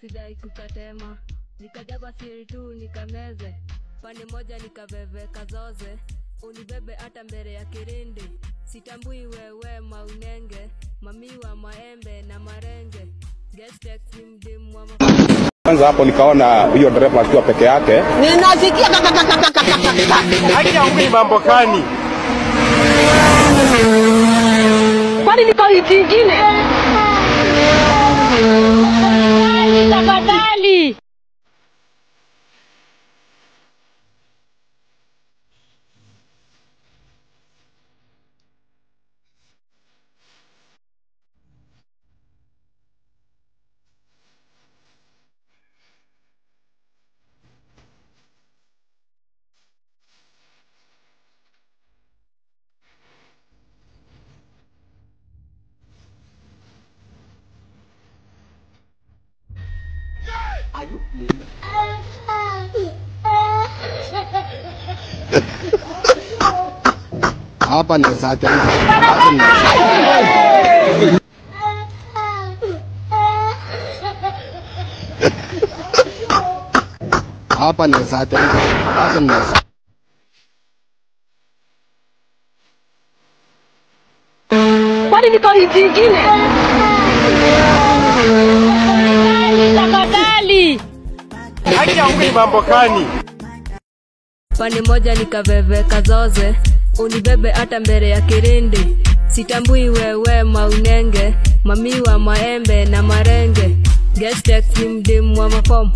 sidai kukatema, nikajaba siri tu nikameze, pande moja nikabebe kazoze, unibebe hata mbele ya kirindi, sitambui wewe maunenge, mamiwa maembe na marenge, guest text mdimu wa kwanza hapo nikaona hiyo driver akiwa peke yake. Ninasikia haja ungeni mambo gani? kwani niko hijini? Tafadhali. Apa ni saja? Apa ni saja? Apa ni? Kwani niko hijini? Tafadhali. Haja ungeni mambo gani? pande moja nikabebe kazoze, unibebe hata mbele ya kirindi, sitambui wewe maunenge, mamiwa maembe na marenge, guest text mdimu wa mafomu.